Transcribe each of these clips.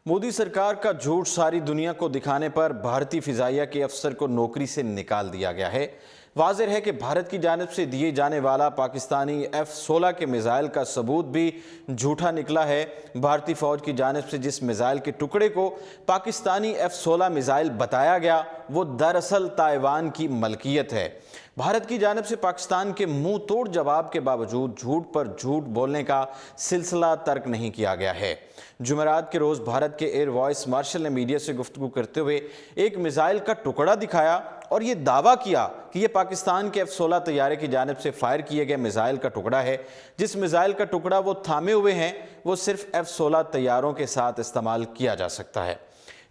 मोदी सरकार का झूठ सारी दुनिया को दिखाने पर भारतीय फिजाइया के अफसर को नौकरी से निकाल दिया गया है। वाज़ेह है कि भारत की जानिब से दिए जाने वाला पाकिस्तानी F-16 के मिसाइल का सबूत भी झूठा निकला है। भारतीय फौज की जानिब से जिस मिसाइल के टुकड़े को पाकिस्तानी F-16 मिसाइल बताया गया वो दरअसल ताइवान की मलकियत है। भारत की जानिब से पाकिस्तान के मुंह तोड़ जवाब के बावजूद झूठ पर झूठ बोलने का सिलसिला तर्क नहीं किया गया है। जुमेरात के रोज़ भारत के एयर वाइस मार्शल ने मीडिया से गुफ्तगू करते हुए एक मिसाइल का टुकड़ा दिखाया और ये दावा किया कि ये पाकिस्तान के F-16 तैयारे की जानिब से फायर किए गए मिसाइल का टुकड़ा है। जिस मिसाइल का टुकड़ा वो थामे हुए हैं वो सिर्फ F-16 तैयारों के साथ इस्तेमाल किया जा सकता है।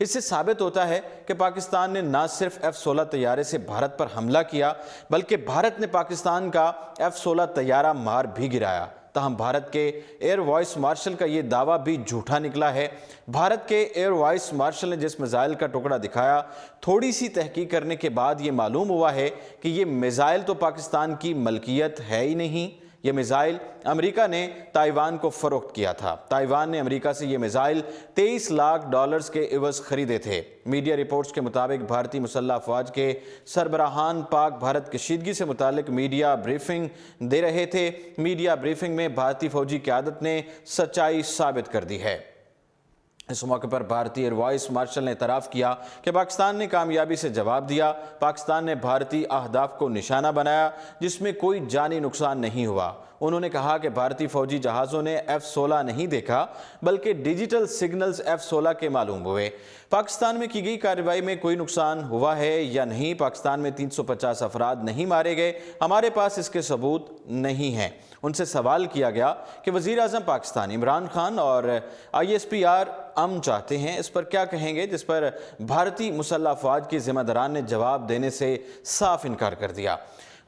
इससे साबित होता है कि पाकिस्तान ने न सिर्फ F-16 तैयारे से भारत पर हमला किया बल्कि भारत ने पाकिस्तान का F-16 तैयारा मार भी गिराया। ताहम भारत के एयर वाइस मार्शल का ये दावा भी झूठा निकला है। भारत के एयर वाइस मार्शल ने जिस मिसाइल का टुकड़ा दिखाया, थोड़ी सी तहकीक करने के बाद ये मालूम हुआ है कि ये मिसाइल तो पाकिस्तान की मलकियत है ही नहीं। ये मिसाइल अमेरिका ने ताइवान को फरोख्त किया था। ताइवान ने अमेरिका से ये मिसाइल $23 लाख के इवज़ खरीदे थे। मीडिया रिपोर्ट्स के मुताबिक भारतीय मुसल्लह अफवाज के सरबराहान पाक भारत कशीदगी से मुतालिक मीडिया ब्रीफिंग दे रहे थे। मीडिया ब्रीफिंग में भारतीय फौजी क़यादत ने सच्चाई साबित कर दी है। इस मौके पर भारतीय एयर वाइस मार्शल ने इतराफ़ किया कि पाकिस्तान ने कामयाबी से जवाब दिया। पाकिस्तान ने भारतीय अहदाफ को निशाना बनाया जिसमें कोई जानी नुकसान नहीं हुआ। उन्होंने कहा कि भारतीय फौजी जहाज़ों ने F-16 नहीं देखा बल्कि डिजिटल सिग्नल्स F-16 के मालूम हुए। पाकिस्तान में की गई कार्रवाई में कोई नुकसान हुआ है या नहीं, पाकिस्तान में 350 अफराद नहीं मारे गए, हमारे पास इसके सबूत नहीं हैं। उनसे सवाल किया गया कि वज़ीर आज़म पाकिस्तान इमरान खान और ISPR अमन चाहते हैं, इस पर क्या कहेंगे, जिस पर भारतीय मुसल्लह अफवाज के ज़िम्मेदारान ने जवाब देने से साफ इनकार कर दिया।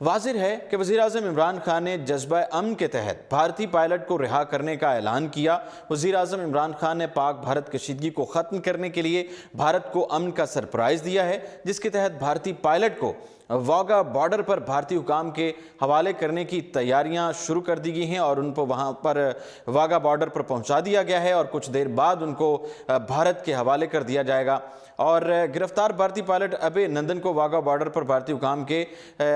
वाज़ेह है कि वज़ीर आज़म इमरान खान ने जज्बा अमन के तहत भारतीय पायलट को रिहा करने का ऐलान किया। वज़ीर आज़म इमरान खान ने पाक भारत कशीदगी को ख़त्म करने के लिए भारत को अमन का सरप्राइज़ दिया है, जिसके तहत भारतीय पायलट को वाघा बॉर्डर पर भारतीय हुकाम के हवाले करने की तैयारियां शुरू कर दी गई हैं और उनको वहां पर वाघा बॉर्डर पर पहुंचा दिया गया है और कुछ देर बाद उनको भारत के हवाले कर दिया जाएगा। और गिरफ्तार भारतीय पायलट अभय नंदन को वाघा बॉर्डर पर भारतीय हुकाम के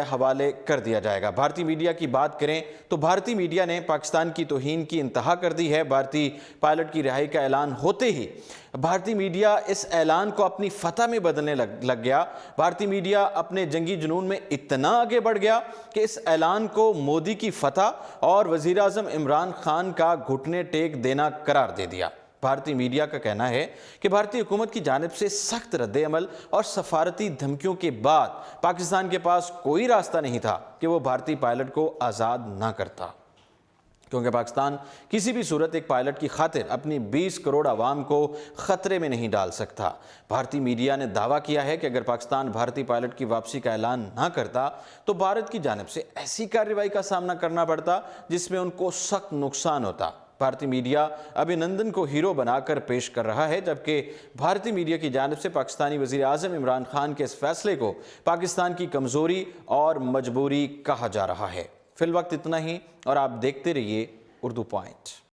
हवाले कर दिया जाएगा। भारतीय मीडिया की बात करें तो भारतीय मीडिया ने पाकिस्तान की तौहीन की इंतहा कर दी है। भारतीय पायलट की रिहाई का ऐलान होते ही भारतीय मीडिया इस ऐलान को अपनी फतह में बदलने लग गया। भारतीय मीडिया अपने जंगी जुनून में इतना आगे बढ़ गया कि इस ऐलान को मोदी की फतह और वज़ीर आज़म इमरान खान का घुटने टेक देना करार दे दिया। भारतीय मीडिया का कहना है कि भारतीय हुकूमत की जानिब से सख्त रद्द-ए-अमल और सफारती धमकियों के बाद पाकिस्तान के पास कोई रास्ता नहीं था कि वो भारतीय पायलट को आज़ाद ना करता, क्योंकि पाकिस्तान किसी भी सूरत एक पायलट की खातिर अपनी 20 करोड़ आवाम को ख़तरे में नहीं डाल सकता। भारतीय मीडिया ने दावा किया है कि अगर पाकिस्तान भारतीय पायलट की वापसी का ऐलान ना करता तो भारत की जानिब से ऐसी कार्रवाई का सामना करना पड़ता जिसमें उनको सख्त नुकसान होता। भारतीय मीडिया अभिनंदन को हीरो बनाकर पेश कर रहा है, जबकि भारतीय मीडिया की जानिब से पाकिस्तानी वज़ीर आज़म इमरान खान के इस फैसले को पाकिस्तान की कमज़ोरी और मजबूरी कहा जा रहा है। फिल वक्त इतना ही और आप देखते रहिए उर्दू पॉइंट।